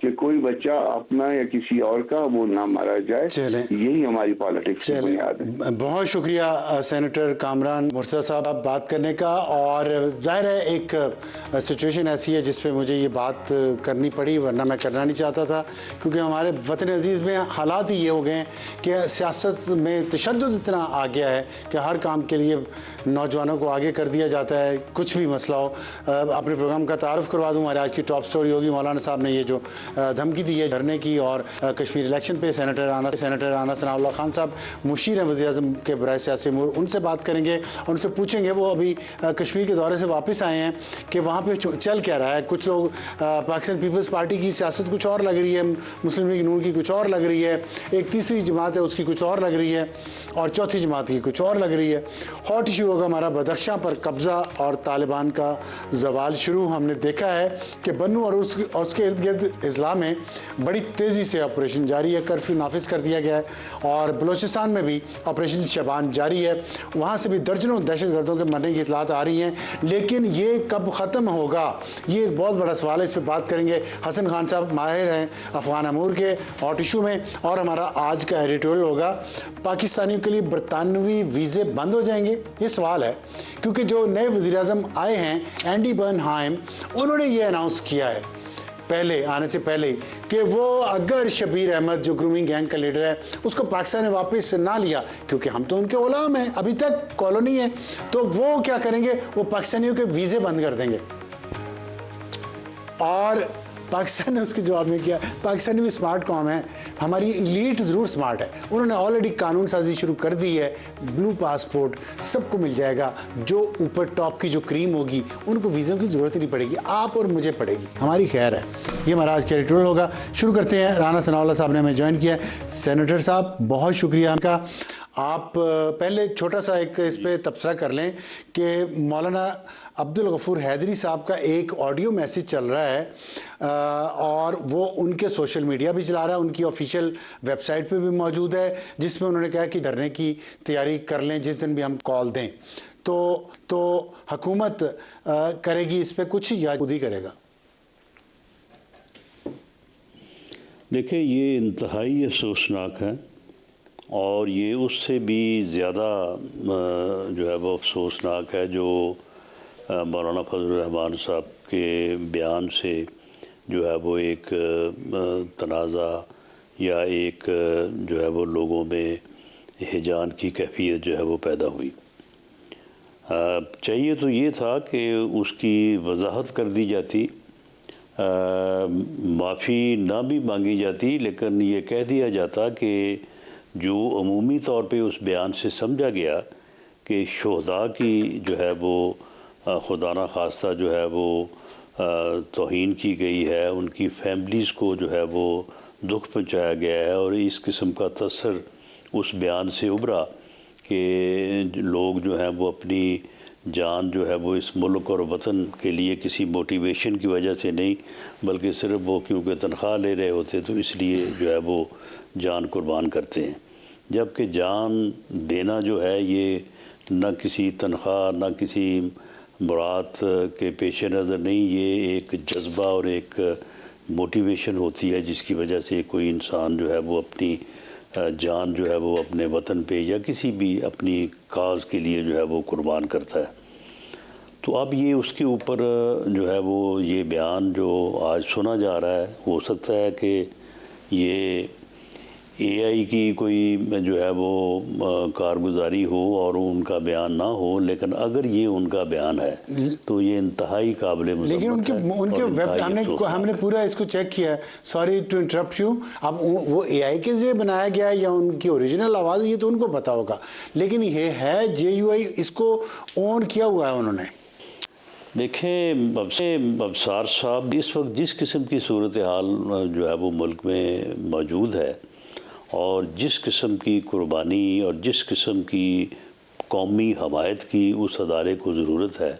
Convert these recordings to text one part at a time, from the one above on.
کہ کوئی بچہ اپنا یا کسی اور کا وہ نہ مارا جائے. یہی ہماری پالیٹکس کی بنیاد ہے. بہت شکریہ سینیٹر کامران مرتضیٰ صاحب بات کرنے کا. اور ظاہر ہے ایک سچویشن ایسی ہے جس پہ مجھے یہ بات کرنی پڑی، ورنہ میں کرنا نہیں چاہتا تھا، کیونکہ ہمارے وطن عزیز میں حالات ہی یہ ہو گئے ہیں کہ سیاست میں تشدد اتنا آ گیا ہے کہ ہر کام کے لیے نوجوانوں کو آگے کر دیا جاتا ہے، کچھ بھی مسئلہ ہو. اپنے پروگرام کا تعارف کروا دوں. ہمارے آج کی ٹاپ سٹوری ہوگی مولانا صاحب نے یہ جو دھمکی دی ہے دھرنے کی اور کشمیر الیکشن پہ، سینیٹر رانا ثناء اللہ خان صاحب مشیر ہیں وزیر اعظم کے برائے سیاسی امور، ان سے بات کریں گے، ان سے پوچھیں گے، وہ ابھی کشمیر کے دورے سے واپس آئے ہیں، کہ وہاں پہ چل کیا رہا ہے. کچھ لوگ پاکستان پیپلز پارٹی کی سیاست کچھ اور لگ رہی ہے، مسلم لیگ نون کی کچھ اور لگ رہی ہے، ایک تیسری جماعت ہے اس کی کچھ اور لگ رہی ہے، اور چوتھی جماعت کی کچھ اور لگ رہی ہے. ہاٹ ایشو ہوگا ہمارا بدخشاں پر قبضہ اور طالبان کا زوال شروع. ہم نے دیکھا ہے کہ بنو اور اس کے ارد گرد اضلاع میں بڑی تیزی سے آپریشن جاری ہے، کرفیو نافذ کر دیا گیا ہے، اور بلوچستان میں بھی آپریشن شبان جاری ہے. وہاں سے بھی درجنوں دہشت گردوں کے مرنے کی اطلاعات آ رہی ہیں، لیکن یہ کب ختم ہوگا یہ ایک بہت بڑا سوال ہے. اس پہ بات کریں گے. حسن خان صاحب ماہر ہیں افغان امور کے ہاٹ ایشو میں، اور ہمارا آج کا ایڈیٹوریل ہوگا پاکستانیوں کے لیے برطانوی ویزے بند ہو جائیں گے. یہ سوال ہے کیونکہ جو نئے وزیر اعظم آئے ہیں اینڈی برن ہائم، انہوں نے یہ اناؤنس کیا ہے پہلے آنے سے پہلے کہ وہ اگر شبیر احمد جو گرومنگ گینگ کا لیڈر ہے اس کو پاکستان نے واپس نہ لیا، کیونکہ ہم تو ان کے غلام ہیں، ابھی تک کالونی ہے، تو وہ کیا کریں گے، وہ پاکستانیوں کے ویزے بند کر دیں گے. اور پاکستان نے اس کے جواب میں کیا، پاکستانی بھی سمارٹ قوم ہے، ہماری ایلیٹ ضرور سمارٹ ہے، انہوں نے آلریڈی قانون سازی شروع کر دی ہے. بلو پاسپورٹ سب کو مل جائے گا، جو اوپر ٹاپ کی جو کریم ہوگی ان کو ویزوں کی ضرورت نہیں پڑے گی، آپ اور مجھے پڑے گی، ہماری خیر ہے. یہ ہمارا آج کا ایڈیٹوریل ہوگا. شروع کرتے ہیں. رانا ثناء اللہ صاحب نے ہمیں جوائن کیا ہے. سینیٹر صاحب بہت شکریہ کا. آپ پہلے چھوٹا سا ایک اس پہ تبصرہ کر لیں کہ مولانا عبدالغفور حیدری صاحب کا ایک آڈیو میسیج چل رہا ہے، اور وہ ان کے سوشل میڈیا بھی چلا رہا ہے، ان کی آفیشیل ویب سائٹ پہ بھی موجود ہے، جس میں انہوں نے کہا کہ دھرنے کی تیاری کر لیں جس دن بھی ہم کال دیں. تو حکومت کرے گی اس پہ کچھ یا خود ہی کرے گا؟ دیکھیں یہ انتہائی افسوسناک ہے، اور یہ اس سے بھی زیادہ جو ہے وہ افسوسناک ہے جو مولانا فضل الرحمان صاحب کے بیان سے جو ہے وہ ایک تنازع یا ایک جو ہے وہ لوگوں میں ہیجان کی کیفیت جو ہے وہ پیدا ہوئی. چاہیے تو یہ تھا کہ اس کی وضاحت کر دی جاتی، معافی نہ بھی مانگی جاتی، لیکن یہ کہہ دیا جاتا کہ جو عمومی طور پہ اس بیان سے سمجھا گیا کہ شہداء کی جو ہے وہ خدا نہ خواستہ جو ہے وہ توہین کی گئی ہے، ان کی فیملیز کو جو ہے وہ دکھ پہنچایا گیا ہے، اور اس قسم کا تاثر اس بیان سے ابھرا کہ لوگ جو ہیں وہ اپنی جان جو ہے وہ اس ملک اور وطن کے لیے کسی موٹیویشن کی وجہ سے نہیں، بلکہ صرف وہ کیونکہ تنخواہ لے رہے ہوتے تو اس لیے جو ہے وہ جان قربان کرتے ہیں. جبکہ جان دینا جو ہے یہ نہ کسی تنخواہ نہ کسی مراد کے پیش نظر نہیں، یہ ایک جذبہ اور ایک موٹیویشن ہوتی ہے جس کی وجہ سے کوئی انسان جو ہے وہ اپنی جان جو ہے وہ اپنے وطن پہ یا کسی بھی اپنی کاز کے لیے جو ہے وہ قربان کرتا ہے. تو اب یہ اس کے اوپر جو ہے وہ یہ بیان جو آج سنا جا رہا ہے، ہو سکتا ہے کہ یہ اے آئی کی کوئی جو ہے وہ کارگزاری ہو اور ان کا بیان نہ ہو، لیکن اگر یہ ان کا بیان ہے تو یہ انتہائی قابل مذمت ہے. لیکن ان کے ویب ہم نے پورا اس کو چیک کیا ہے. Sorry to interrupt you. اب وہ اے آئی کے ذریعے بنایا گیا ہے یا ان کی اوریجنل آواز یہ تو ان کو پتا ہوگا، لیکن یہ ہے JUI اس کو اون کیا ہوا ہے انہوں نے. دیکھیں ابصار صاحب اس وقت جس قسم کی صورتحال جو ہے وہ ملک میں موجود ہے، اور جس قسم کی قربانی اور جس قسم کی قومی حمایت کی اس ادارے کو ضرورت ہے،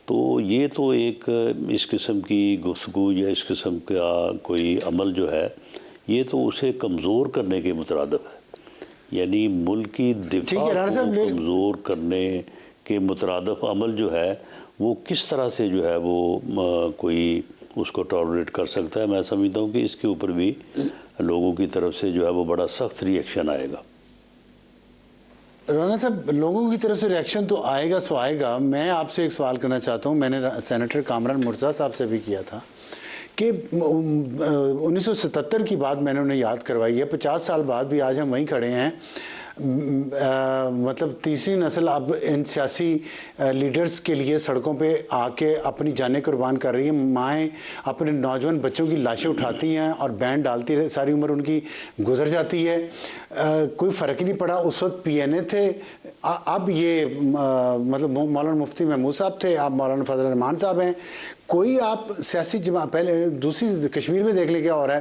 تو یہ تو ایک اس قسم کی گفتگو یا اس قسم کا کوئی عمل جو ہے یہ تو اسے کمزور کرنے کے مترادف ہے. یعنی ملکی دفاع کو کمزور کرنے کے مترادف عمل جو ہے وہ کس طرح سے جو ہے وہ کوئی اس کو ٹالریٹ کر سکتا ہے. میں سمجھتا ہوں کہ اس کے اوپر بھی لوگوں کی طرف سے جو ہے وہ بڑا سخت ریئیکشن آئے گا. رانا صاحب لوگوں کی طرف سے ریئیکشن تو آئے گا سو آئے گا. میں آپ سے ایک سوال کرنا چاہتا ہوں, میں نے سینیٹر کامران مرزا صاحب سے بھی کیا تھا کہ 1977 کی بات میں نے انہیں یاد کروائی ہے. 50 سال بعد بھی آج ہم وہیں کھڑے ہیں. مطلب تیسری نسل اب ان سیاسی لیڈرز کے لیے سڑکوں پہ آ کے اپنی جانیں قربان کر رہی ہیں. مائیں اپنے نوجوان بچوں کی لاشیں اٹھاتی ہیں اور بینڈ ڈالتی رہے, ساری عمر ان کی گزر جاتی ہے. کوئی فرق ہی نہیں پڑا. اس وقت پی این اے تھے, اب یہ مطلب مولانا مفتی محمود صاحب تھے, اب مولانا فضل الرحمان صاحب ہیں. کوئی آپ سیاسی جماعت, پہلے دوسری کشمیر میں دیکھ لیں کیا ہو رہا ہے,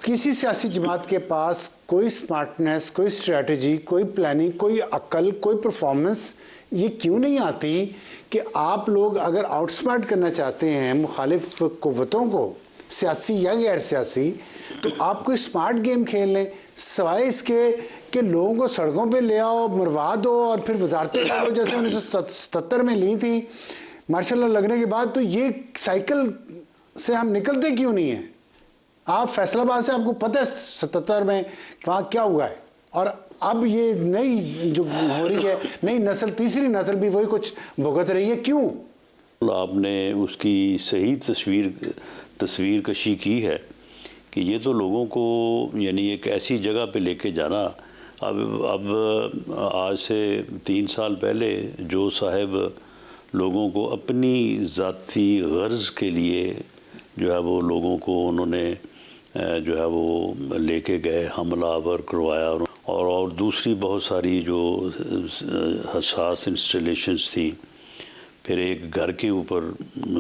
کسی سیاسی جماعت کے پاس کوئی سمارٹنیس, کوئی اسٹریٹجی, کوئی پلاننگ, کوئی عقل, کوئی پرفارمنس یہ کیوں نہیں آتی کہ آپ لوگ اگر آؤٹ سمارٹ کرنا چاہتے ہیں مخالف قوتوں کو, سیاسی یا غیر سیاسی, تو آپ کوئی سمارٹ گیم کھیل لیں سوائے اس کے کہ لوگوں کو سڑکوں پہ لے آؤ, مروا دو اور پھر وزارتیں لے لو جیسے 1977 میں لی تھی مارشاء اللہ لگنے کے بعد. تو یہ سائیکل سے ہم نکلتے کیوں نہیں ہیں؟ آپ فیصل آباد سے آپ کو پتہ ہے 77 میں وہاں کیا ہوا ہے, اور اب یہ نئی جو ہو رہی ہے نئی نسل, تیسری نسل بھی وہی کچھ بھگت رہی ہے. کیوں؟ آپ نے اس کی صحیح تصویر کشی کی ہے کہ یہ تو لوگوں کو یعنی ایک ایسی جگہ پہ لے کے جانا. اب آج سے 3 سال پہلے جو صاحب لوگوں کو اپنی ذاتی غرض کے لیے جو ہے وہ لوگوں کو انہوں نے جو ہے وہ لے کے گئے, حملہ آور کروایا, اور دوسری بہت ساری جو حساس انسٹالیشنز تھیں. پھر ایک گھر کے اوپر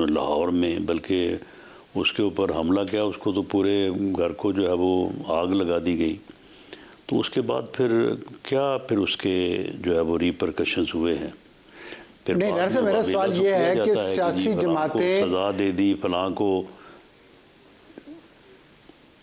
لاہور میں, بلکہ اس کے اوپر حملہ کیا, اس کو تو پورے گھر کو جو ہے وہ آگ لگا دی گئی. تو اس کے بعد پھر اس کے جو ہے وہ ریپرکشنز ہوئے ہیں. نہیں ڈاکٹر صاحب میرا سوال یہ ہے کہ سیاسی جماعتیں سزا دے دی فلاں کو,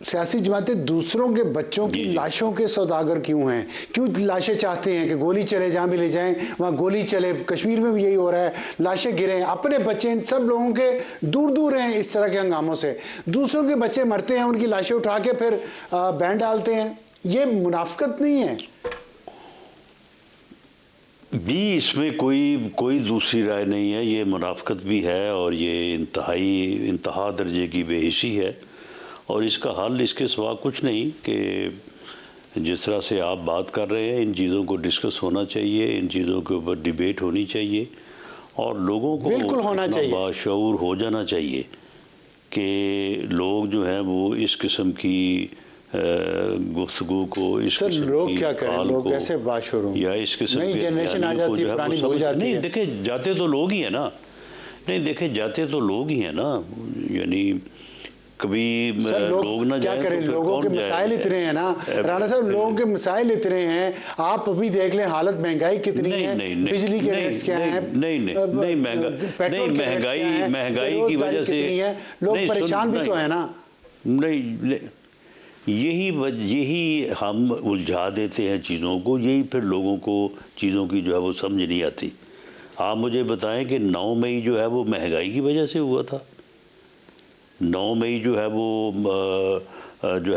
سیاسی جماعتیں دوسروں کے بچوں کی لاشوں کے سوداگر کیوں ہیں؟ کیوں لاشیں چاہتے ہیں کہ گولی چلے, جہاں بھی لے جائیں وہاں گولی چلے؟ کشمیر میں بھی یہی ہو رہا ہے, لاشیں گریں, اپنے بچے ان سب لوگوں کے دور دور ہیں اس طرح کے ہنگاموں سے. دوسروں کے بچے مرتے ہیں, ان کی لاشیں اٹھا کے پھر بینڈ ڈالتے ہیں. یہ منافقت نہیں ہے بھی؟ اس میں کوئی دوسری رائے نہیں ہے. یہ منافقت بھی ہے اور یہ انتہا درجے کی بے حسی ہے, اور اس کا حل اس کے سوا کچھ نہیں کہ جس طرح سے آپ بات کر رہے ہیں ان چیزوں کو ڈسکس ہونا چاہیے, ان چیزوں کے اوپر ڈیبیٹ ہونی چاہیے, اور لوگوں کو بالکل ہونا چاہیے, باشعور ہو جانا چاہیے کہ لوگ جو ہیں وہ اس قسم کی گفتگو کو, اس سر قسم لوگ کی کیا کریں, لوگ کیسے باشعور ہوں؟ یا اس قسم نئی کے جنریشن آ جاتی ہے, پرانی بھول جاتی ہے. نہیں دیکھیں جاتے تو لوگ ہی ہیں نا, نہیں دیکھیں جاتے تو لوگ ہی ہیں نا. یعنی کبھی لوگ نہ کیا کریں, لوگوں کے مسائل اتنے ہیں نا رانا صاحب, لوگوں کے مسائل اتنے ہیں. آپ ابھی دیکھ لیں حالت مہنگائی کتنی ہے, بجلی کے ریٹس کیا ہیں, پیٹرول کے ریٹس کیا ہیں, مہنگائی کی وجہ سے کتنی ہے, لوگ پریشان بھی تو ہیں نا. نہیں یہی ہم الجھا دیتے ہیں چیزوں کو, یہی پھر لوگوں کو چیزوں کی جو ہے وہ سمجھ نہیں آتی. آپ مجھے بتائیں کہ 9 مئی جو ہے وہ مہنگائی کی وجہ سے ہوا تھا. 9 مئی جو ہے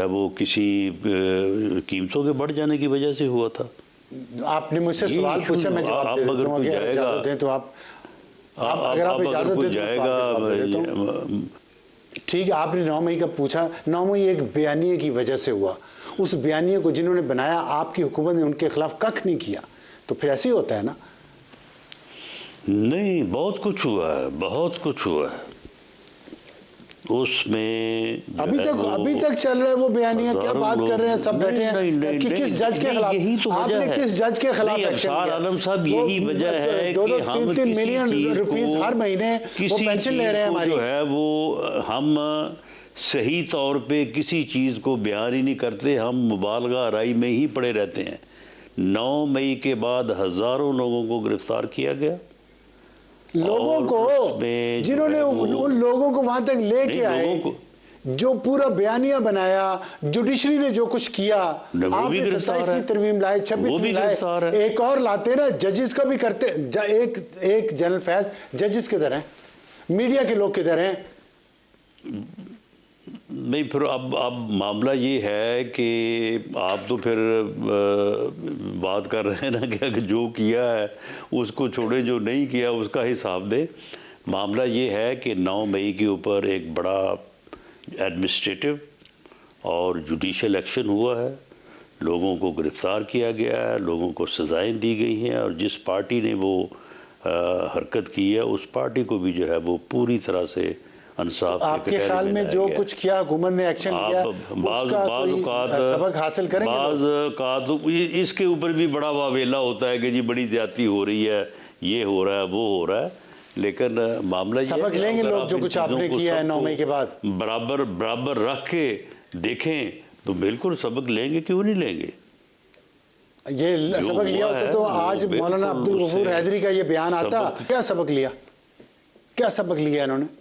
وہ کسی قیمتوں کے بڑھ جانے کی وجہ سے ہوا تھا. آپ نے مجھ سے سوال پوچھا, میں جواب دے دیتا ہوں, اگر اجازت دیں تو آپ اگر آپ اجازت دیں تو جواب دے دیتا ہوں. ٹھیک ہے, آپ نے 9 مئی کا پوچھا. 9 مئی ایک بیانیے کی وجہ سے ہوا. اس بیانیے کو جنہوں نے بنایا آپ کی حکومت نے ان کے خلاف ککھ نہیں کیا, تو پھر ایسے ہی ہوتا ہے نا. نہیں بہت کچھ ہوا ہے, بہت کچھ ہوا ہے. اس میں ابھی تک چل رہا ہے وہ بیانیہ, کیا بات کر رہے ہیں, سب بیٹھے ہیں کہ کس جج کے خلاف, آپ نے کس جج کے خلاف ایکشن کیا؟ عالم صاحب یہی وجہ ہے کہ ہم 2-3 ملین روپیز ہر مہینے وہ پینشن لے رہے ہیں ہماری, جو ہے وہ ہم صحیح طور پہ کسی چیز کو بیان ہی نہیں کرتے, ہم مبالغہ آرائی میں ہی پڑے رہتے ہیں. 9 مئی کے بعد ہزاروں لوگوں کو گرفتار کیا گیا, لوگوں کو جنہوں نے ان لوگوں کو وہاں تک لے کے آئے, جو پورا بیانیہ بنایا, جوڈیشری نے جو کچھ کیا, آپ نے 27ویں ترمیم لائے, 26ویں لائے, ایک اور لاتے نا, ججز کا بھی کرتے. ایک جنرل فیض, ججز کدھر ہیں, میڈیا کے لوگ کدھر ہیں, نہیں، پھر اب معاملہ یہ ہے کہ آپ تو پھر بات کر رہے ہیں نا کہ اگر جو کیا ہے اس کو چھوڑے، جو نہیں کیا اس کا حساب دے۔ معاملہ یہ ہے کہ 9 مئی کے اوپر ایک بڑا ایڈمنسٹریٹو اور جوڈیشل ایکشن ہوا ہے، لوگوں کو گرفتار کیا گیا ہے، لوگوں کو سزائیں دی گئی ہیں، اور جس پارٹی نے وہ حرکت کی ہے اس پارٹی کو بھی جو ہے وہ پوری طرح سے انصاف آپ کے خیال میں جو کچھ کیا حکومت نے ایکشن لیا اس کا کوئی سبق حاصل کریں گے؟ بعض اوقات اس کے اوپر بھی بڑا واویلا ہوتا ہے کہ جی بڑی زیادتی ہو رہی ہے، یہ ہو رہا ہے، وہ ہو رہا ہے، لیکن معاملہ یہ سبق لیں گے لوگ جو کچھ آپ نے کیا ہے 9 مئی کے بعد؟ برابر رکھ کے دیکھیں تو بالکل سبق لیں گے، کیوں نہیں لیں گے؟ یہ سبق لیا ہوتا تو آج مولانا عبدالغفور حیدری کا یہ بیان آتا۔ کیا سبق لیا؟ کیا سبق لیا انہوں نے؟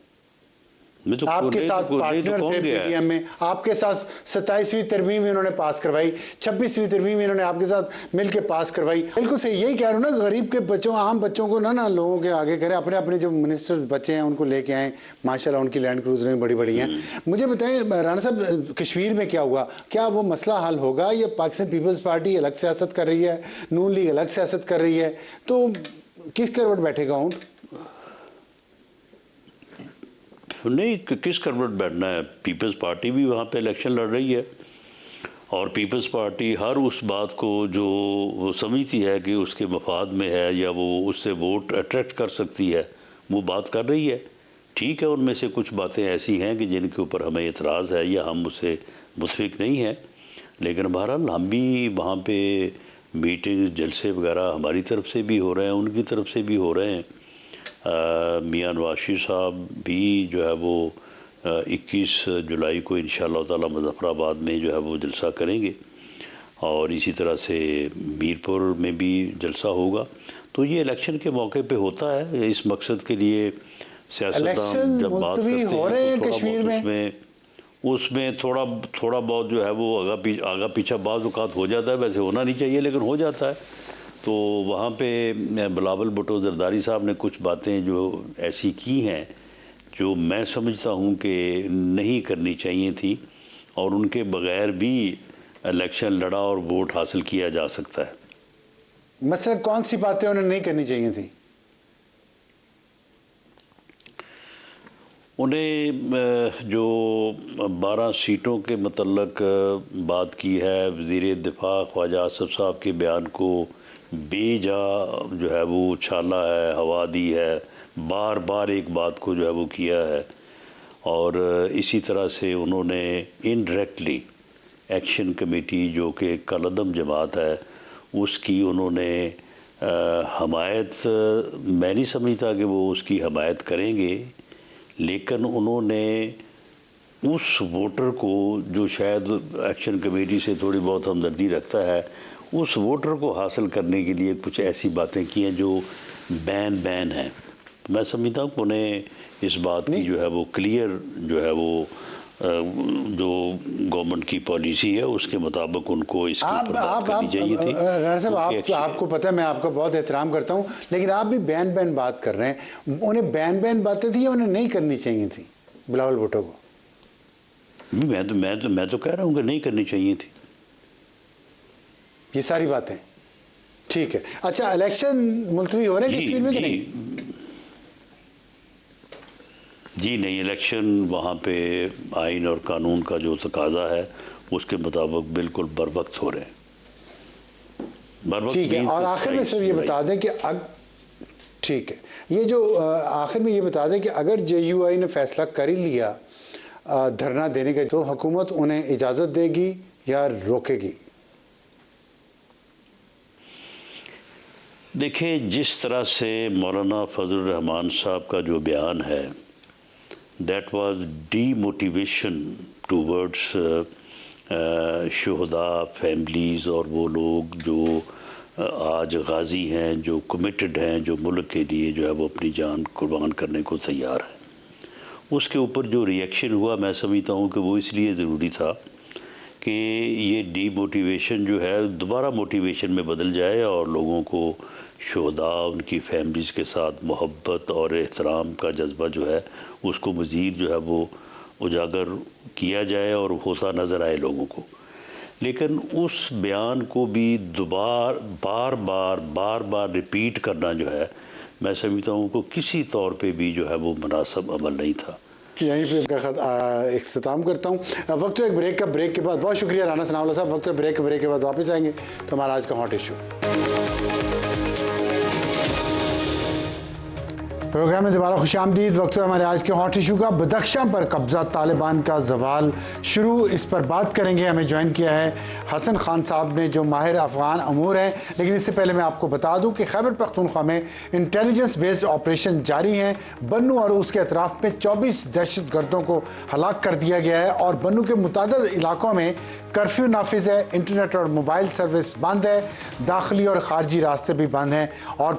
آپ کے ساتھ پارٹنر تھے پی ڈی ایم میں، آپ کے ساتھ 27ویں ترمیم انہوں نے پاس کروائی، 26ویں ترمیم انہوں نے آپ کے ساتھ مل کے پاس کروائی۔ بالکل صحیح، یہی کہہ رہا ہوں نا، غریب کے بچوں، عام بچوں کو نہ لوگوں کے آگے کریں، اپنے اپنے جو منسٹر بچے ہیں ان کو لے کے آئیں، ماشاءاللہ ان کی لینڈ کروزریں بڑی بڑی ہیں۔ مجھے بتائیں رانا صاحب، کشمیر میں کیا ہوا؟ کیا وہ مسئلہ حل ہوگا؟ یہ پاکستان پیپلز پارٹی الگ سیاست کر رہی ہے، نون لیگ الگ سیاست کر رہی ہے، تو کس کروٹ بیٹھے گا اونٹ؟ نہیں، کس کروٹ بیٹھنا ہے؟ پیپلز پارٹی بھی وہاں پہ الیکشن لڑ رہی ہے، اور پیپلز پارٹی ہر اس بات کو جو وہ سمجھتی ہے کہ اس کے مفاد میں ہے یا وہ اس سے ووٹ اٹریکٹ کر سکتی ہے وہ بات کر رہی ہے۔ ٹھیک ہے، ان میں سے کچھ باتیں ایسی ہیں کہ جن کے اوپر ہمیں اعتراض ہے یا ہم اس سے متفق نہیں ہیں، لیکن بہرحال ہم بھی وہاں پہ میٹنگ جلسے وغیرہ ہماری طرف سے بھی ہو رہے ہیں، ان کی طرف سے بھی ہو رہے ہیں۔ میاں نواز شریف صاحب بھی جو ہے وہ 21 جولائی کو انشاءاللہ تعالی مظفر آباد میں جو ہے وہ جلسہ کریں گے، اور اسی طرح سے میرپور میں بھی جلسہ ہوگا۔ تو یہ الیکشن کے موقع پہ ہوتا ہے، اس مقصد کے لیے سیاستدان جب بات کرتے ہیں تو کشمیر میں اس میں تھوڑا بہت جو ہے وہ آگا پیچھا بعض اوقات ہو جاتا ہے، ویسے ہونا نہیں چاہیے لیکن ہو جاتا ہے۔ تو وہاں پہ بلاول بھٹو زرداری صاحب نے کچھ باتیں جو ایسی کی ہیں جو میں سمجھتا ہوں کہ نہیں کرنی چاہیے تھی، اور ان کے بغیر بھی الیکشن لڑا اور ووٹ حاصل کیا جا سکتا ہے۔ مثلا کون سی باتیں انہیں نہیں کرنی چاہیے تھی؟ انہیں جو 12 سیٹوں کے متعلق بات کی ہے، وزیر دفاع خواجہ آصف صاحب کے بیان کو بے جا جو ہے وہ اچھالا ہے، ہوا دی ہے، بار بار ایک بات کو جو ہے وہ کیا ہے، اور اسی طرح سے انہوں نے انڈائریکٹلی ایکشن کمیٹی جو کہ کالعدم جماعت ہے اس کی انہوں نے حمایت، میں نہیں سمجھتا کہ وہ اس کی حمایت کریں گے، لیکن انہوں نے اس ووٹر کو جو شاید ایکشن کمیٹی سے تھوڑی بہت ہمدردی رکھتا ہے، اس ووٹر کو حاصل کرنے کے لیے کچھ ایسی باتیں کی ہیں جو بین ہیں۔ میں سمجھتا ہوں کہ انہیں اس بات کی جو ہے وہ کلیئر جو ہے وہ جو گورنمنٹ کی پالیسی ہے اس کے مطابق ان کو اس کے اوپر بات کرنی چاہیے تھی۔ رانا صاحب، آپ کو پتہ ہے میں آپ کا بہت احترام کرتا ہوں، لیکن آپ بھی بین بات کر رہے ہیں۔ انہیں بین باتیں تھیں یا انہیں نہیں کرنی چاہیے تھی بلاول بھٹو کو؟ میں تو کہہ رہا ہوں کہ نہیں کرنی چاہیے تھی یہ ساری باتیں۔ ٹھیک ہے، اچھا الیکشن ملتوی ہو رہے ہیں کشمیر میں کہ نہیں؟ جی نہیں، الیکشن وہاں پہ آئین اور قانون کا جو تقاضا ہے اس کے مطابق بالکل بر وقت ہو رہے ہیں۔ ٹھیک ہے، اور آخر میں صرف یہ بتا دیں کہ ٹھیک ہے، یہ جو آخر میں یہ بتا دیں کہ اگر جے یو آئی نے فیصلہ کر ہی لیا دھرنا دینے کا، تو حکومت انہیں اجازت دے گی یا روکے گی؟ دیکھیں، جس طرح سے مولانا فضل الرحمان صاحب کا جو بیان ہے، that was D motivation towards شہداء فیملیز، اور وہ لوگ جو آج غازی ہیں، جو کمیٹڈ ہیں، جو ملک کے لیے جو ہے وہ اپنی جان قربان کرنے کو تیار ہیں۔ اس کے اوپر جو ری ایکشن ہوا، میں سمجھتا ہوں کہ وہ اس لیے ضروری تھا کہ یہ ڈی موٹیویشن جو ہے دوبارہ موٹیویشن میں بدل جائے، اور لوگوں کو شہداء، ان کی فیملیز کے ساتھ محبت اور احترام کا جذبہ جو ہے اس کو مزید جو ہے وہ اجاگر کیا جائے اور ہوتا نظر آئے لوگوں کو. لیکن اس بیان کو بھی بار بار ریپیٹ کرنا جو ہے میں سمجھتا ہوں کہ کسی طور پہ بھی جو ہے وہ مناسب عمل نہیں تھا. یہیں پہ اختتام کرتا ہوں. وقت ایک بریک کے بعد بہت شکریہ رانا ثناء اللہ صاحب. وقت بریک کے بعد واپس آئیں گے تو ہمارا آج کا ہاٹ ایشو پروگرام میں دوبارہ خوش آمدید. وقت ہے ہمارے آج کے ہاٹ ایشو کا. بدخشاں پر قبضہ، طالبان کا زوال شروع، اس پر بات کریں گے. ہمیں جوائن کیا ہے حسن خان صاحب نے جو ماہر افغان امور ہیں. لیکن اس سے پہلے میں آپ کو بتا دوں کہ خیبر پختونخوا میں انٹیلیجنس بیسڈ آپریشن جاری ہیں. بنو اور اس کے اطراف میں 24 دہشت گردوں کو ہلاک کر دیا گیا ہے اور بنو کے متعدد علاقوں میں کرفیو نافذ ہے. انٹرنیٹ اور موبائل سروس بند ہے. داخلی اور خارجی راستے بھی بند ہیں. اور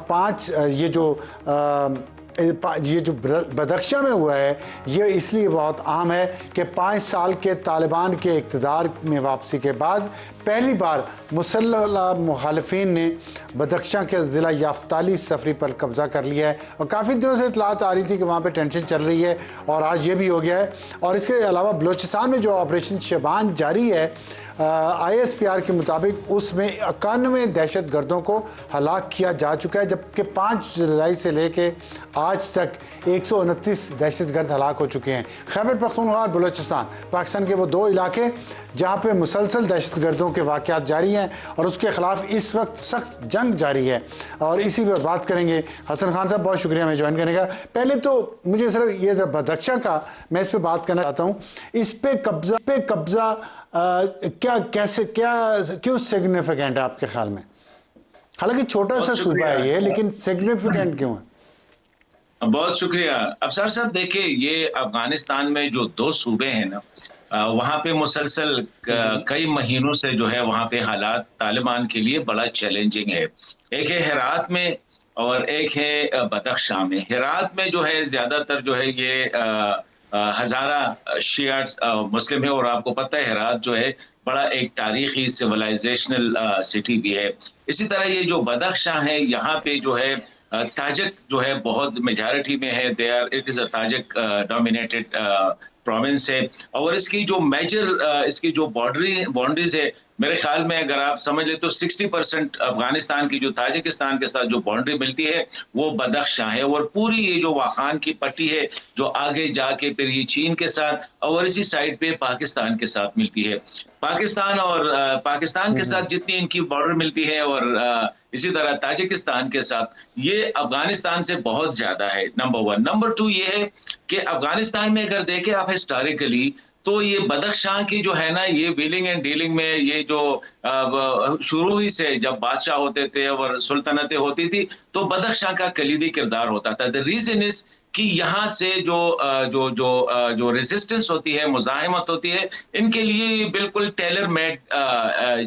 یہ جو بدخشاں میں ہوا ہے یہ اس لیے بہت عام ہے کہ 5 سال کے طالبان کے اقتدار میں واپسی کے بعد پہلی بار مسلح مخالفین نے بدخشاں کے ضلع یافتالی سفری پر قبضہ کر لیا ہے. اور کافی دنوں سے اطلاعات آ رہی تھی کہ وہاں پہ ٹینشن چل رہی ہے اور آج یہ بھی ہو گیا ہے. اور اس کے علاوہ بلوچستان میں جو آپریشن شبان جاری ہے ISPR کے مطابق اس میں 91 دہشت گردوں کو ہلاک کیا جا چکا ہے، جبکہ 5 جولائی سے لے کے آج تک 129 دہشت گرد ہلاک ہو چکے ہیں. خیبر پختونخوا اور بلوچستان پاکستان کے وہ 2 علاقے جہاں پہ مسلسل دہشت گردوں کے واقعات جاری ہیں اور اس کے خلاف اس وقت سخت جنگ جاری ہے. اور اسی پر بات کریں گے. حسن خان صاحب بہت شکریہ ہمیں جوائن کرنے کا. پہلے تو مجھے صرف یہ بدخشاں کا میں اس پہ بات کرنا چاہتا ہوں. اس پہ قبضہ کیوں سگنیفیکنٹ ہے آپ کے خیال میں؟ حالانکہ چھوٹا سا صوبہ ہے یہ، لیکن سگنیفیکنٹ کیوں ہے؟ بہت شکریہ افسر صاحب. دیکھیں یہ افغانستان میں جو 2 صوبے ہیں نا، وہاں پہ مسلسل کئی مہینوں سے جو ہے وہاں پہ حالات طالبان کے لیے بڑا چیلنجنگ ہے. ایک ہے ہرات میں اور ایک ہے بدخشاں میں. ہرات میں جو ہے زیادہ تر جو ہے یہ ہزارہ شیعہ مسلم ہے اور آپ کو پتہ ہے ہرات جو ہے بڑا ایک تاریخی سیولائزیشنل سٹی بھی ہے. اسی طرح یہ جو بدخشاں ہے یہاں پہ جو ہے تاجک جو ہے بہت میجارٹی میں ہے. It is a Tajik dominated province ہے. اور اس کی جو میجر اس کی جو باؤنڈریز ہے میرے خیال میں اگر آپ سمجھ لیں تو 60% افغانستان کی جو تاجکستان کے ساتھ جو باؤنڈری ملتی ہے وہ بدخشاں ہے. اور پوری یہ جو واخان کی پٹی ہے جو آگے جا کے پھر یہ چین کے ساتھ اور اسی سائڈ پہ پاکستان کے ساتھ ملتی ہے. پاکستان کے ساتھ جتنی ان کی بارڈر ملتی ہے اور اسی طرح تاجکستان کے ساتھ یہ افغانستان سے بہت زیادہ ہے. نمبر 1. نمبر 2 یہ ہے کہ افغانستان میں اگر دیکھیں آپ ہسٹوریکلی تو یہ بدخشاں کی جو ہے نا یہ ویلنگ اینڈ ڈیلنگ میں یہ جو شروع ہی سے جب بادشاہ ہوتے تھے اور سلطنتیں ہوتی تھی تو بدخشاں کا کلیدی کردار ہوتا تھا. The reason is کہ یہاں سے جو ریزسٹنس ہوتی ہے، مزاحمت ہوتی ہے، ان کے لیے یہ بالکل ٹیلر میڈ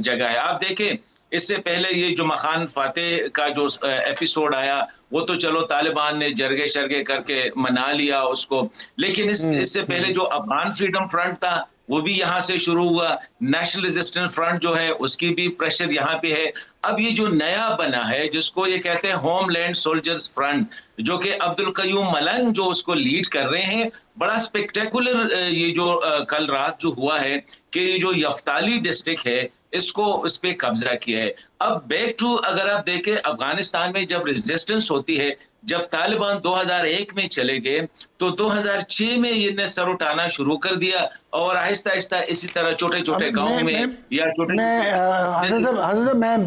جگہ ہے. آپ دیکھیں اس سے پہلے یہ جمعہ خان فاتح کا جو ایپیسوڈ آیا وہ تو چلو طالبان نے جرگے شرگے کر کے منا لیا اس کو، لیکن اس سے پہلے جو افغان فریڈم فرنٹ تھا وہ بھی یہاں سے شروع ہوا. نیشنل ریزسٹنس فرنٹ جو ہے اس کی بھی پریشر یہاں پہ ہے. اب یہ جو نیا بنا ہے جس کو یہ کہتے ہیں ہوم لینڈ سولجرز فرنٹ، جو کہ عبدالقیوم ملنگ جو اس کو لیڈ کر رہے ہیں، بڑا سپیکٹیکولر یہ جو کل رات جو ہوا ہے کہ یہ جو یفتالی ڈسٹرکٹ ہے اس پہ قبضہ کیا ہے. اب بیک ٹو اگر آپ دیکھیں افغانستان میں جب ریزسٹنس ہوتی ہے، جب طالبان 2001 میں چلے گئے تو 2006 میں یہ نے سر اٹھانا شروع کر دیا اور آہستہ آہستہ اسی طرح چھوٹے چھوٹے گاؤں میں یا حسن صاحب میں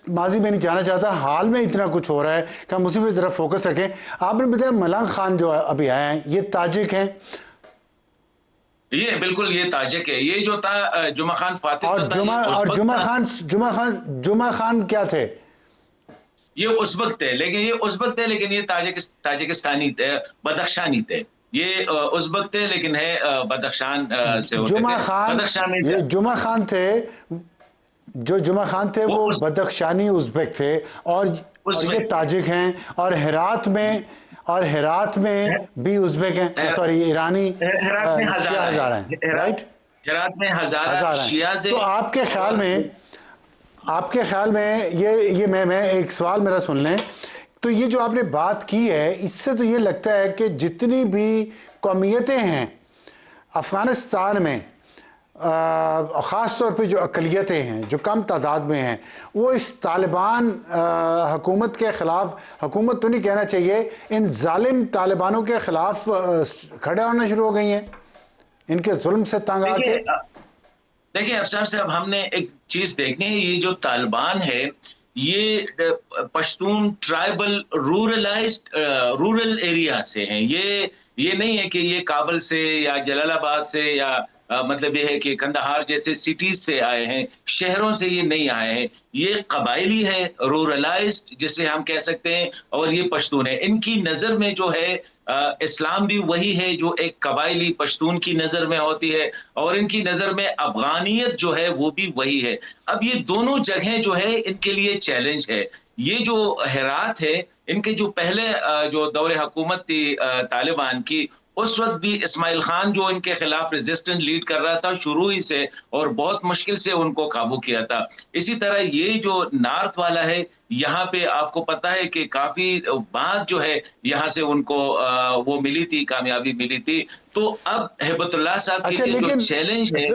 ماضی میں نہیں جانا چاہتا، حال میں اتنا کچھ ہو رہا ہے کہ ہم اسی پہ ذرا فوکس رکھیں. آپ نے بتایا ملنگ خان جو ابھی آئے ہیں یہ تاجک ہیں؟ یہ بالکل یہ تاجک ہے. یہ جو تھا جمعہ خان فاتح اور جمعہ خان کیا تھے؟ یہ ازبک تھے، لیکن یہ تاجکستانی تھے، بدخشانی تھے. یہ ازبک تھے لیکن ہے بدخشان سے ہوتے تھے. جمعہ خان تھے وہ بدخشانی ازبک تھے اور یہ تاجک ہیں. اور ہرات میں بھی ازبک ہیں، سوری ایرانی ہزارہ ہیں، رائٹ؟ ہرات میں ہزارہ شیعہ سے. تو آپ کے خیال میں یہ میں ایک سوال میرا سن لیں تو یہ جو آپ نے بات کی ہے اس سے تو یہ لگتا ہے کہ جتنی بھی قومیتیں ہیں افغانستان میں خاص طور پہ جو اقلیتیں ہیں جو کم تعداد میں ہیں وہ اس طالبان حکومت کے خلاف، حکومت تو نہیں کہنا چاہیے، ان ظالم طالبانوں کے خلاف کھڑے ہونا شروع ہو گئی ہیں ان کے ظلم سے تنگ آ کے؟ دیکھیں افسر صاحب، ہم نے ایک چیز دیکھنی ہے، یہ جو طالبان ہے یہ پشتون ٹرائبل رورل ایریا سے ہیں، یہ نہیں ہے کہ یہ کابل سے یا جلال آباد سے یا مطلب یہ ہے کہ کندہار جیسے سٹیز سے آئے ہیں، شہروں سے یہ نہیں آئے ہیں، یہ قبائلی ہے، رورلائزڈ جسے ہم کہہ سکتے ہیں، اور یہ پشتون ہے۔ ان کی نظر میں جو ہے اسلام بھی وہی ہے جو ایک قبائلی پشتون کی نظر میں ہوتی ہے، اور ان کی نظر میں افغانیت جو ہے وہ بھی وہی ہے۔ اب یہ دونوں جگہیں جو ہے ان کے لیے چیلنج ہے۔ یہ جو ہرات ہے، ان کے جو پہلے جو دور حکومت تھی طالبان کی، اس وقت بھی اسماعیل خان جو ان کے خلاف ریزسٹنٹ لیڈ کر رہا تھا شروع ہی سے، اور بہت مشکل سے ان کو قابو کیا تھا۔ اسی طرح یہ جو نارتھ والا ہے، یہاں پہ آپ کو پتا ہے کہ کافی بعد جو ہے یہاں سے ان کو وہ ملی تھی، کامیابی ملی تھی۔ تو اب ہیبت اللہ صاحب کے لیے جو چیلنج ہے،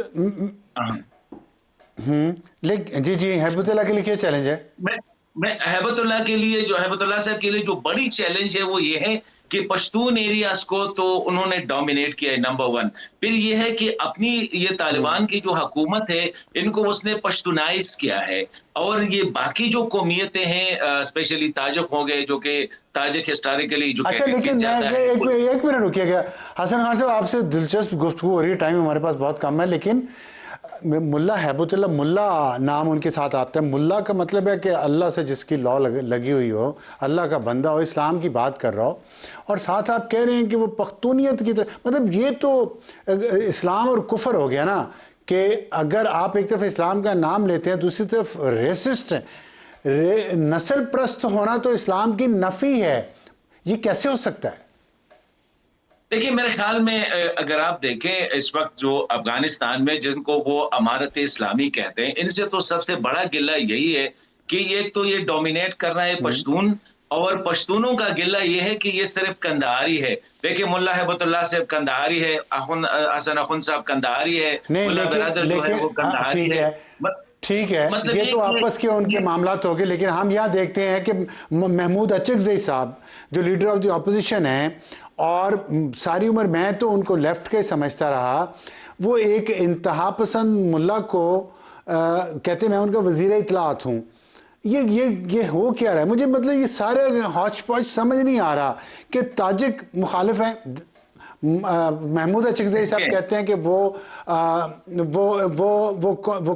لیکن جی ہیبت اللہ کے لیے کیا چیلنج ہے؟ میں ہیبت اللہ کے لیے ہیبت اللہ صاحب کے لیے جو بڑی چیلنج ہے وہ یہ ہے کہ پشتون ایریاز کو تو انہوں نے ڈومینیٹ کیا ہے، نمبر 1۔ پھر یہ ہے کہ اپنی یہ طالبان کی جو حکومت ہے ان کو اس نے پشتونائز کیا ہے، اور یہ باقی جو قومیتیں ہیں اسپیشلی تاجک ہو گئے، جو کہ تاجک ہسٹوریکلی جو اچھا، لیکن ایک منٹ رکیے گا حسن خان صاحب، آپ سے دلچسپ گفتگو ہو رہی ہے، ٹائم ہمارے پاس بہت کم ہے، لیکن ملا ہیبت اللہ، ملا نام ان کے ساتھ آتا ہے، ملا کا مطلب ہے کہ اللہ سے جس کی لا لگی ہوئی ہو، اللہ کا بندہ ہو، اسلام کی بات کر رہا ہو، اور ساتھ آپ کہہ رہے ہیں کہ وہ پختونیت کی طرح، مطلب یہ تو اسلام اور کفر ہو گیا نا، کہ اگر آپ ایک طرف اسلام کا نام لیتے ہیں دوسری طرف ریسسٹ ہیں، نسل پرست ہونا تو اسلام کی نفی ہے، یہ کیسے ہو سکتا ہے؟ دیکھیں میرے خیال میں اگر آپ دیکھیں اس وقت جو افغانستان میں جن کو وہ امارت اسلامی کہتے ہیں، ان سے تو سب سے بڑا گلہ یہی ہے کہ ایک تو یہ ڈومینیٹ کر رہا ہے پشتون، اور پشتونوں کا گلہ یہ ہے کہ یہ صرف کندہاری ہے۔ دیکھیں ملا ہیبت اللہ صاحب کندہاری ہے، حسن اخن صاحب کندہاری ہے، ملا برادر جو ہے وہ کندہاری ہے۔ ٹھیک ہے، یہ تو آپس کے ان کے معاملات ہو گئے، لیکن ہم یہاں دیکھتے ہیں کہ محمود اچکزئی صاحب جو لیڈر آف دی اپوزیشن ہیں، اور ساری عمر میں تو ان کو لیفٹ کے سمجھتا رہا، وہ ایک انتہا پسند ملا کو کہتے ہیں میں ان کا وزیر اطلاعات ہوں۔ یہ ہو کیا رہا ہے؟ مجھے مطلب یہ سارے ہاچ پاچ سمجھ نہیں آ رہا کہ تاجک مخالف ہیں، محمود اچکزئی صاحب کہتے ہیں کہ وہ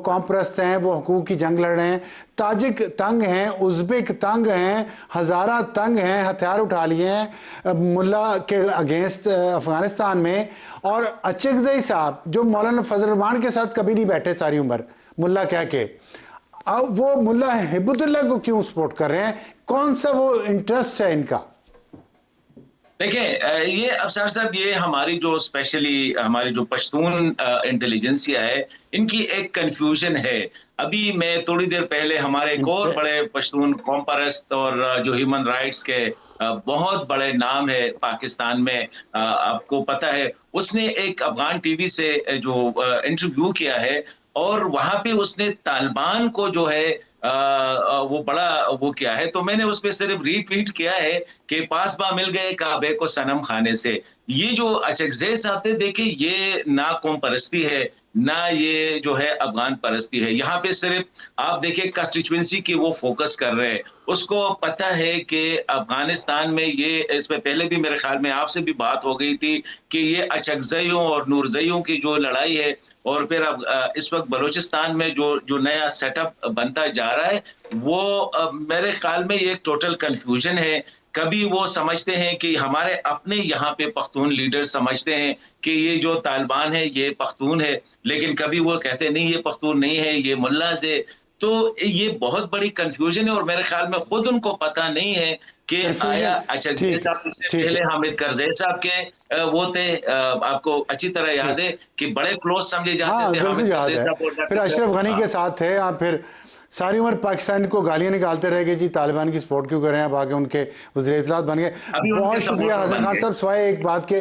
قوم پرست ہیں، وہ حقوق کی جنگ لڑ رہے ہیں، تاجک تنگ ہیں، ازبک تنگ ہیں، ہزارہ تنگ ہیں، ہتھیار اٹھا لیے ہیں ملا کے اگینسٹ افغانستان میں، اور اچکزئی صاحب جو مولانا فضل الرحمان کے ساتھ کبھی نہیں بیٹھے ساری عمر ملا کہہ کے، اب وہ ملا ہیبت اللہ کو کیوں سپورٹ کر رہے ہیں؟ کون سا وہ انٹرسٹ ہے ان کا؟ دیکھیں یہ افسر صاحب، یہ ہماری جو اسپیشلی ہماری جو پشتون انٹیلیجنسیا ہے، ان کی ایک کنفیوژن ہے۔ ابھی میں تھوڑی دیر پہلے ہمارے ایک اور بڑے پشتون قوم پرست اور جو ہیومن رائٹس کے بہت بڑے نام ہے پاکستان میں، آپ کو پتہ ہے، اس نے ایک افغان ٹی وی سے جو انٹرویو کیا ہے، اور وہاں پہ اس نے طالبان کو جو ہے وہ بڑا وہ کیا ہے، تو میں نے اس پہ صرف ری ٹویٹ کیا ہے کہ پاس با مل گئے کعبے کو صنم خانے سے۔ یہ جو اچکزئی صاحب تھے، دیکھیں یہ نہ قوم پرستی ہے نہ یہ جو ہے افغان پرستی ہے، یہاں پہ صرف آپ دیکھیں کنسٹیچوئنسی کی وہ فوکس کر رہے ہیں۔ اس کو پتہ ہے کہ افغانستان میں یہ، اس میں پہلے بھی میرے خیال میں آپ سے بھی بات ہو گئی تھی کہ یہ اچکزئیوں اور نورزئیوں کی جو لڑائی ہے، اور پھر اب اس وقت بلوچستان میں جو نیا سیٹ اپ بنتا جا رہا ہے، وہ میرے خیال میں یہ ایک ٹوٹل کنفیوژن ہے۔ کبھی وہ سمجھتے ہیں کہ ہمارے اپنے یہاں پہ پختون لیڈر سمجھتے ہیں کہ یہ جو طالبان ہے یہ پختون ہے، لیکن کبھی وہ کہتے نہیں یہ پختون نہیں ہے، یہ ملاز ہے۔ تو یہ بہت بڑی کنفیوژن ہے، اور میرے خیال میں خود ان کو پتہ نہیں ہے کہ آیا اچکزئی صاحب سے پہلے حامد کرزئی صاحب کے وہ تھے، آپ کو اچھی طرح یاد ہے کہ بڑے کلوز سمجھے جاتے تھے، بالکل یاد ہے، پھر اشرف غنی کے ساتھ تھے، آپ پھر ساری عمر پاکستان کو گالیاں نکالتے رہے کہ جی طالبان کی سپورٹ کیوں کریں، اب آگے ان کے وزیر اطلاعات بن گئے۔ بہت شکریہ حسن خان صاحب، سوائے ایک بات کے